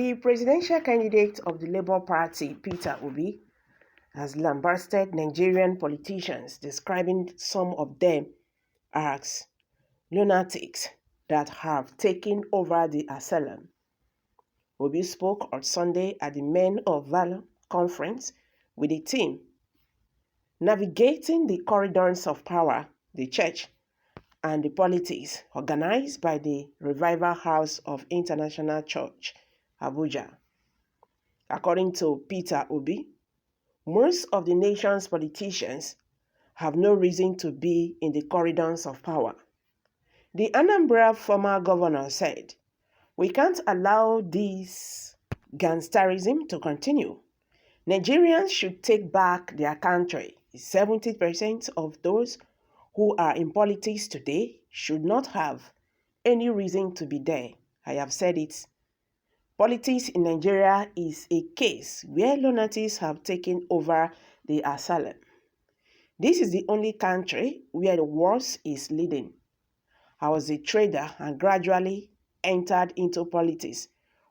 The presidential candidate of the Labour Party, Peter Obi, has lambasted Nigerian politicians, describing some of them as lunatics that have taken over the asylum. Obi spoke on Sunday at the Men of Valor conference with the team, Navigating the Corridors of Power, the church, and the politics, organized by the Revival House of International Church, Abuja. According to Peter Obi, most of the nation's politicians have no reason to be in the corridors of power. The Anambra former governor said, "We can't allow this gangsterism to continue. Nigerians should take back their country. 70% of those who are in politics today should not have any reason to be there. I have said it. Politics in Nigeria is a case where lunatics have taken over the asylum. This is the only country where the worst is leading. I was a trader and gradually entered into politics.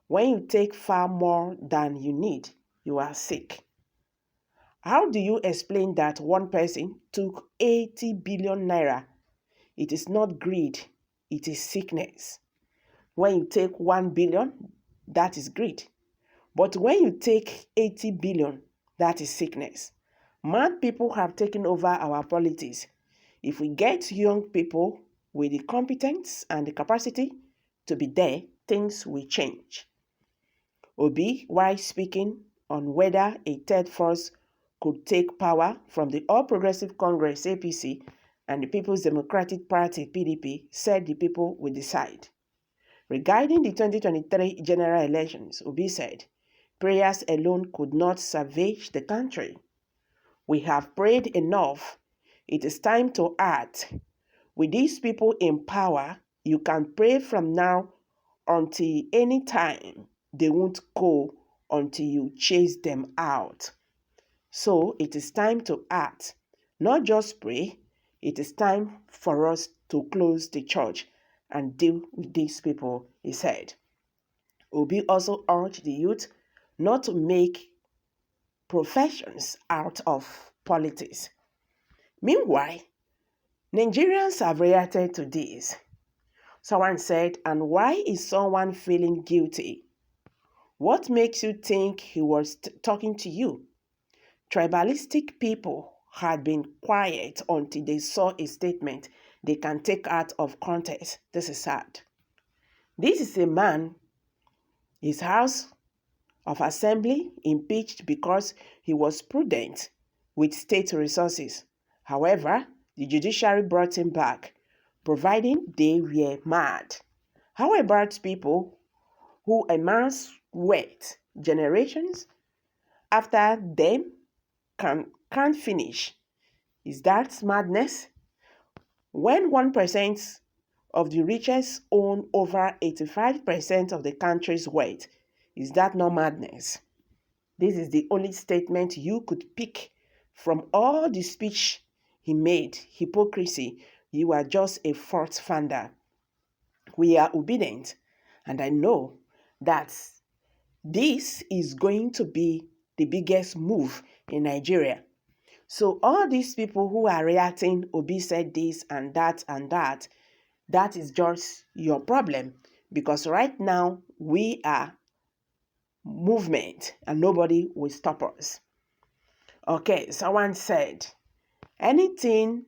When you take far more than you need, you are sick. How do you explain that one person took 80 billion naira? It is not greed, it is sickness. When you take 1 billion, that is greed. But when you take 80 billion, that is sickness. Mad people have taken over our politics. If we get young people with the competence and the capacity to be there, things will change." Obi, while speaking on whether a third force could take power from the All Progressive Congress APC and the People's Democratic Party PDP, said the people will decide. Regarding the 2023 general elections, Obi said, "Prayers alone could not salvage the country. We have prayed enough. It is time to act. With these people in power, you can pray from now until any time. They won't go until you chase them out. So it is time to act, not just pray. It is time for us to close the church and deal with these people," he said. Obi also urged the youth not to make professions out of politics. Meanwhile, Nigerians have reacted to this. Someone said, "And why is someone feeling guilty? What makes you think he was talking to you?" Tribalistic people had been quiet until they saw a statement they can take out of context. This is sad. This is a man, his House of Assembly impeached because he was prudent with state resources. However, the judiciary brought him back, providing they were mad. How about people who amass wealth generations after them can't finish? Is that madness? When 1% of the richest own over 85% of the country's wealth, is that not madness? This is the only statement you could pick from all the speech he made. Hypocrisy. You are just a fault finder. We are obedient, and I know that this is going to be the biggest move in Nigeria. So all these people who are reacting, Obi said this and that, that is just your problem. Because right now, we are movement and nobody will stop us. Okay, someone said, "Anything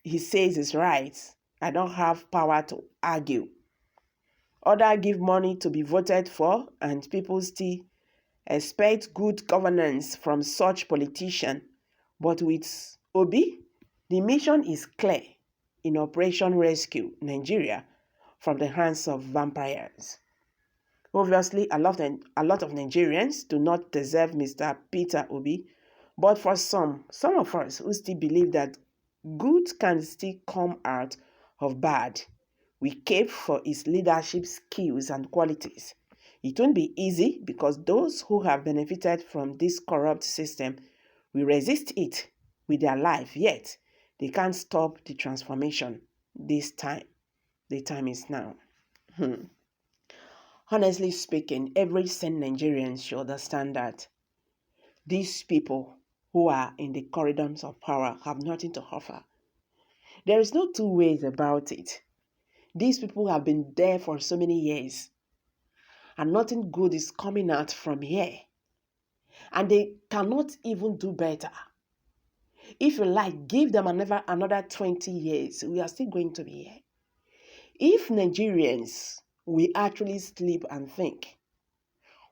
he says is right. I don't have power to argue." Others give money to be voted for, and people still expect good governance from such politicians. But with Obi, the mission is clear in Operation Rescue Nigeria from the hands of vampires. Obviously, a lot of Nigerians do not deserve Mr. Peter Obi, but for some of us who still believe that good can still come out of bad, we cape for his leadership skills and qualities. It won't be easy because those who have benefited from this corrupt system will resist it with their life, yet they can't stop the transformation this time. The time is now. Honestly speaking, every sane Nigerian should understand that these people who are in the corridors of power have nothing to offer. There is no two ways about it. These people have been there for so many years, and nothing good is coming out from here. And they cannot even do better. If you like, give them another 20 years, we are still going to be here. If Nigerians, we actually sleep and think,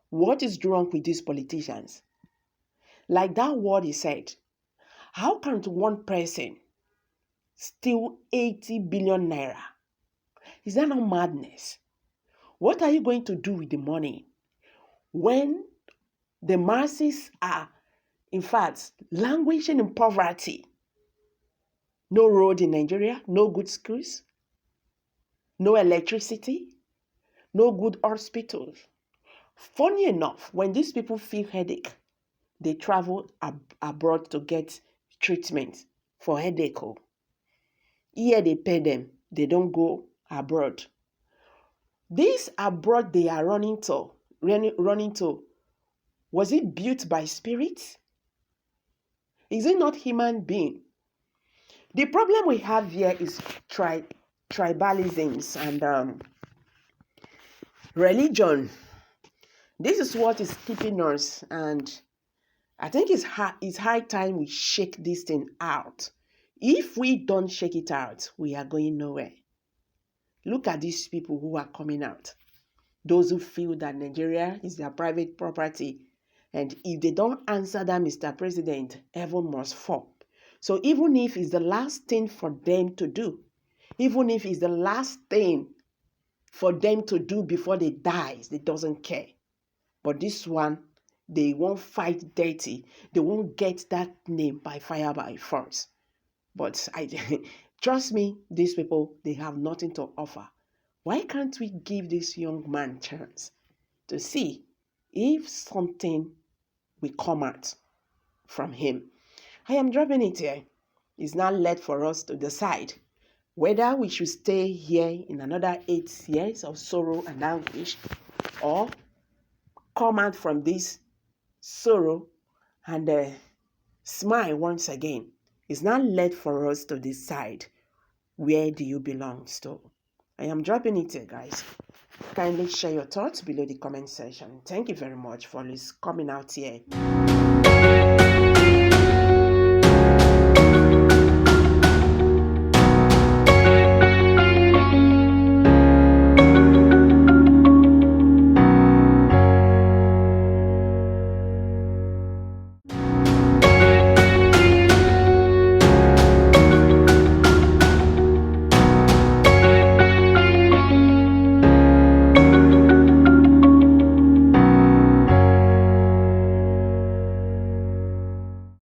what is wrong with these politicians? Like that word he said, how can one person steal 80 billion naira? Is that not madness? What are you going to do with the money when the masses are, in fact, languishing in poverty? No road in Nigeria, no good schools, no electricity, no good hospitals. Funny enough, when these people feel headache, they travel abroad to get treatment for headache. Here they pay them, they don't go abroad. This abroad they are running to, was it built by spirits? Is it not human being? The problem we have here is tribalisms and religion. This is what is keeping us, and I think it's high time we shake this thing out. If we don't shake it out, we are going nowhere. Look at these people who are coming out. Those who feel that Nigeria is their private property. And if they don't answer that, Mr. President, heaven must fall. So even if it's the last thing for them to do, even if it's the last thing for them to do before they die, they doesn't care. But this one, they won't fight dirty. They won't get that name by fire by force. But trust me, these people, they have nothing to offer. Why can't we give this young man a chance to see if something will come out from him? I am dropping it here. It's now left for us to decide whether we should stay here in another 8 years of sorrow and anguish, or come out from this sorrow and smile once again. It's now left for us to decide, where do you belong to? I am dropping it here, guys. Kindly share your thoughts below the comment section. Thank you very much for coming out here.